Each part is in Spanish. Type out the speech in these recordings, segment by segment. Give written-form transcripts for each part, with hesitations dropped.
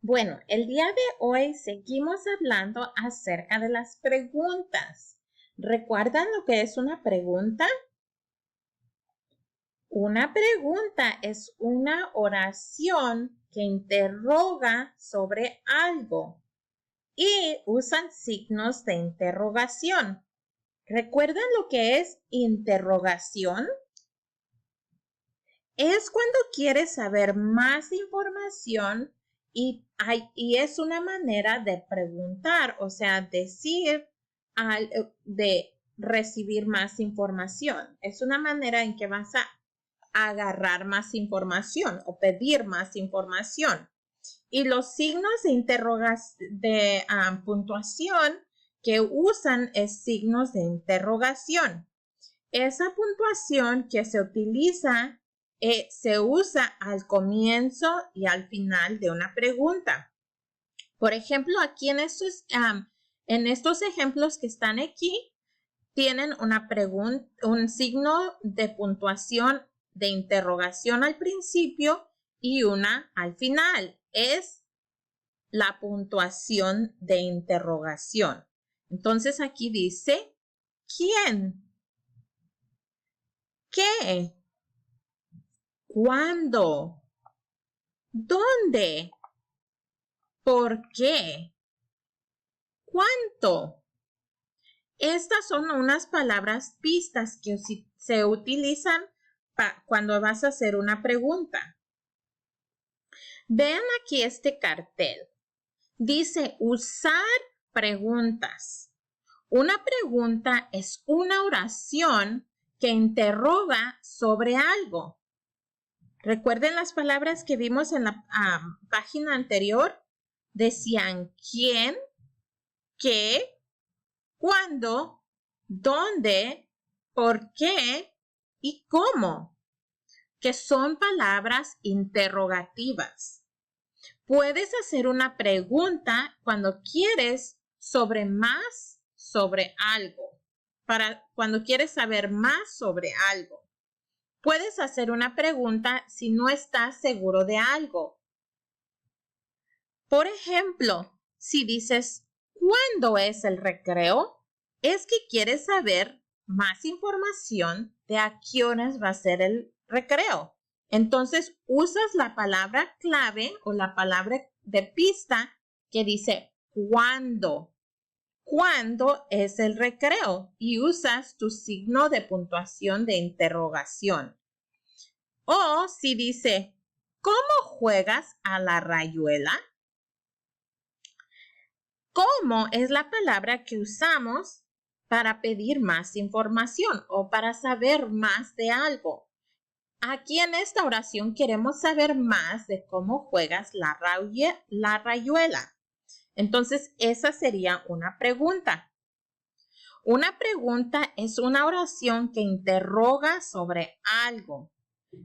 Bueno, el día de hoy seguimos hablando acerca de las preguntas. ¿Recuerdan lo que es una pregunta? Una pregunta es una oración que interroga sobre algo y usan signos de interrogación. ¿Recuerdan lo que es interrogación? Es cuando quieres saber más información y es una manera de preguntar, o sea, decir, de recibir más información. Es una manera en que vas a agarrar más información o pedir más información. Y los signos de puntuación que usan es signos de interrogación. Esa puntuación que se utiliza se usa al comienzo y al final de una pregunta. Por ejemplo, aquí en estos ejemplos que están aquí, tienen un signo de puntuación de interrogación al principio y una al final. Es la puntuación de interrogación. Entonces aquí dice, ¿quién? ¿Qué? ¿Cuándo? ¿Dónde? ¿Por qué? ¿Cuánto? Estas son unas palabras pistas que se utilizan cuando vas a hacer una pregunta. Vean aquí este cartel. Dice usar preguntas. Una pregunta es una oración que interroga sobre algo. ¿Recuerden las palabras que vimos en la página anterior? Decían quién, qué, cuándo, dónde, por qué y cómo, que son palabras interrogativas. Puedes hacer una pregunta cuando quieres sobre algo, cuando quieres saber más sobre algo. Puedes hacer una pregunta si no estás seguro de algo. Por ejemplo, si dices, ¿cuándo es el recreo? Es que quieres saber más información de a qué horas va a ser el recreo. Entonces, usas la palabra clave o la palabra de pista que dice ¿cuándo? ¿Cuándo es el recreo? Y usas tu signo de puntuación de interrogación. O si dice, ¿cómo juegas a la rayuela? ¿Cómo es la palabra que usamos para pedir más información o para saber más de algo? Aquí en esta oración queremos saber más de cómo juegas la rayuela. Entonces, esa sería una pregunta. Una pregunta es una oración que interroga sobre algo.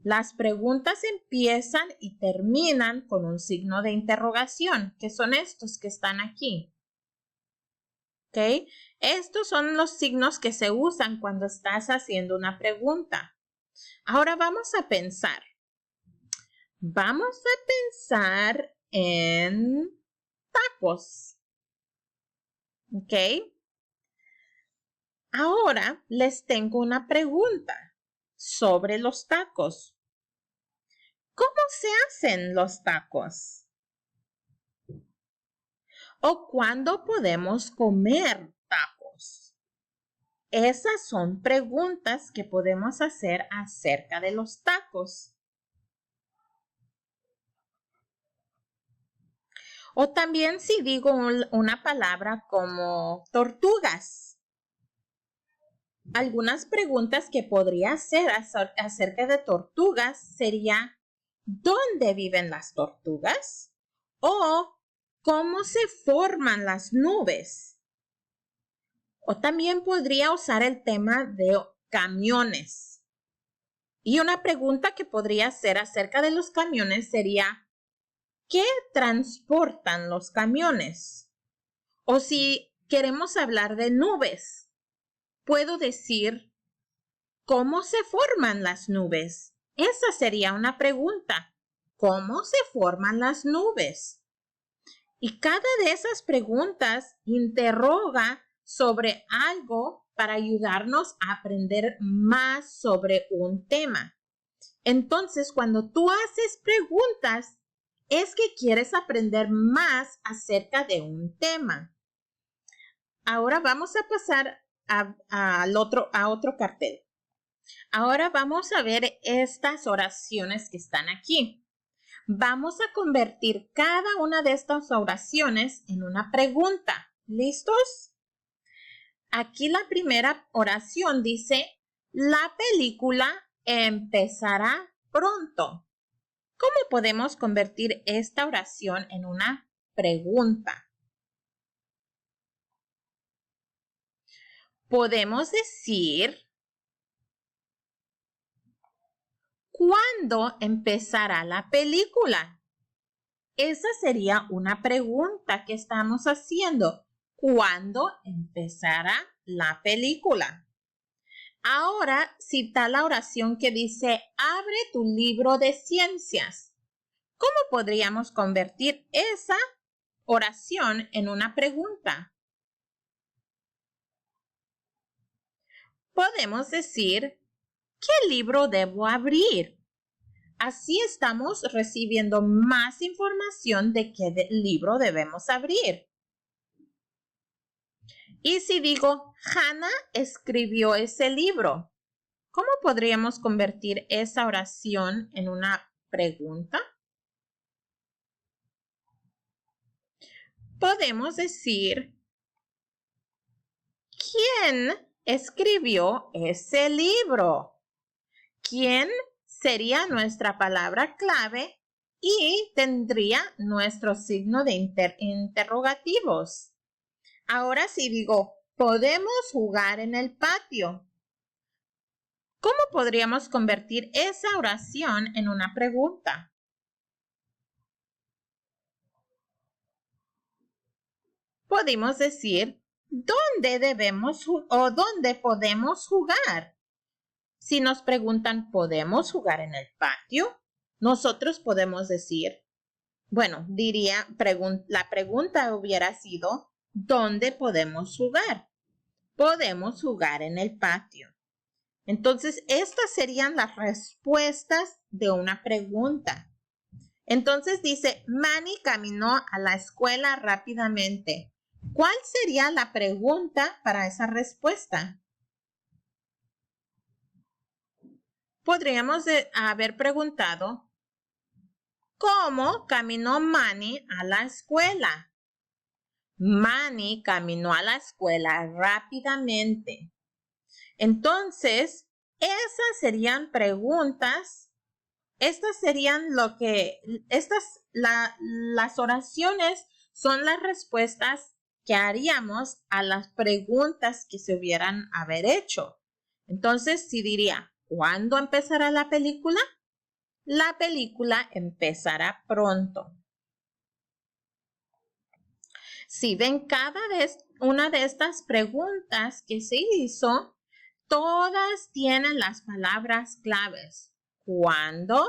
Las preguntas empiezan y terminan con un signo de interrogación, que son estos que están aquí. ¿Ok? Estos son los signos que se usan cuando estás haciendo una pregunta. Ahora vamos a pensar. Vamos a pensar en tacos. ¿Ok? Ahora les tengo una pregunta sobre los tacos. ¿Cómo se hacen los tacos? ¿O cuándo podemos comer tacos? Esas son preguntas que podemos hacer acerca de los tacos. O también si digo una palabra como tortugas. Algunas preguntas que podría hacer acerca de tortugas sería ¿dónde viven las tortugas? O ¿cómo se forman las nubes? O también podría usar el tema de camiones. Y una pregunta que podría hacer acerca de los camiones sería ¿qué transportan los camiones? O si queremos hablar de nubes, puedo decir ¿cómo se forman las nubes? Esa sería una pregunta. ¿Cómo se forman las nubes? Y cada de esas preguntas interroga sobre algo para ayudarnos a aprender más sobre un tema. Entonces, cuando tú haces preguntas, es que quieres aprender más acerca de un tema. Ahora vamos a pasar a otro cartel. Ahora vamos a ver estas oraciones que están aquí. Vamos a convertir cada una de estas oraciones en una pregunta. ¿Listos? Aquí la primera oración dice, la película empezará pronto. ¿Cómo podemos convertir esta oración en una pregunta? Podemos decir, ¿cuándo empezará la película? Esa sería una pregunta que estamos haciendo. ¿Cuándo empezará la película? Ahora cita la oración que dice, abre tu libro de ciencias. ¿Cómo podríamos convertir esa oración en una pregunta? Podemos decir, ¿qué libro debo abrir? Así estamos recibiendo más información de qué libro debemos abrir. Y si digo, Hannah escribió ese libro, ¿cómo podríamos convertir esa oración en una pregunta? Podemos decir, ¿quién escribió ese libro? ¿Quién sería nuestra palabra clave y tendría nuestro signo de interrogativos? Ahora sí digo, podemos jugar en el patio. ¿Cómo podríamos convertir esa oración en una pregunta? Podemos decir, ¿dónde debemos o dónde podemos jugar? Si nos preguntan, ¿podemos jugar en el patio? Nosotros podemos decir, bueno, la pregunta hubiera sido, ¿dónde podemos jugar? Podemos jugar en el patio. Entonces, estas serían las respuestas de una pregunta. Entonces dice, Manny caminó a la escuela rápidamente. ¿Cuál sería la pregunta para esa respuesta? Podríamos haber preguntado, ¿cómo caminó Manny a la escuela? Manny caminó a la escuela rápidamente. Entonces, esas serían preguntas. Estas serían las oraciones son las respuestas que haríamos a las preguntas que se hubieran haber hecho. Entonces, si diría, ¿cuándo empezará la película? La película empezará pronto. Si ven cada una de estas preguntas que se hizo, todas tienen las palabras claves. ¿Cuándo?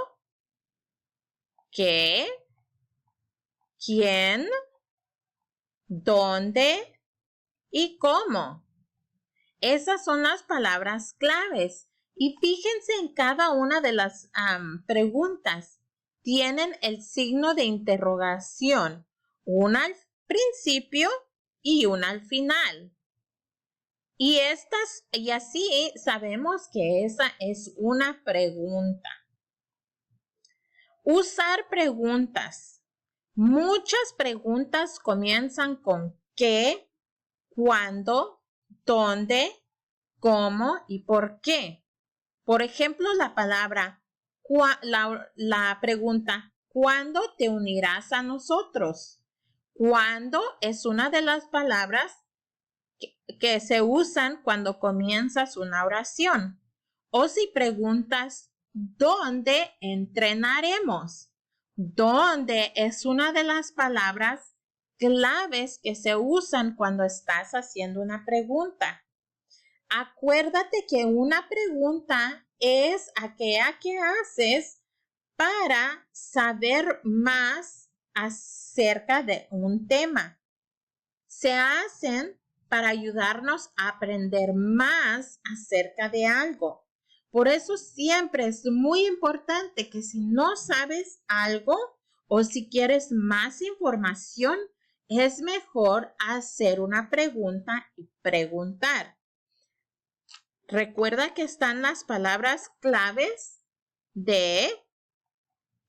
¿Qué? ¿Quién? ¿Dónde? ¿Y cómo? Esas son las palabras claves. Y fíjense en cada una de las preguntas. Tienen el signo de interrogación. Una al principio y una al final. Y así sabemos que esa es una pregunta. Usar preguntas. Muchas preguntas comienzan con ¿qué?, ¿cuándo?, ¿dónde?, ¿cómo? Y ¿por qué? Por ejemplo, la pregunta ¿cuándo te unirás a nosotros? ¿Cuándo? Es una de las palabras que se usan cuando comienzas una oración. O si preguntas ¿dónde entrenaremos? ¿Dónde? Es una de las palabras claves que se usan cuando estás haciendo una pregunta. Acuérdate que una pregunta es aquella que haces para saber más acerca de un tema. Se hacen para ayudarnos a aprender más acerca de algo. Por eso siempre es muy importante que si no sabes algo o si quieres más información, es mejor hacer una pregunta y preguntar. Recuerda que están las palabras claves de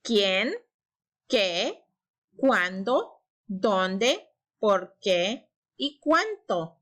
quién, qué, cuándo, dónde, por qué y cuánto.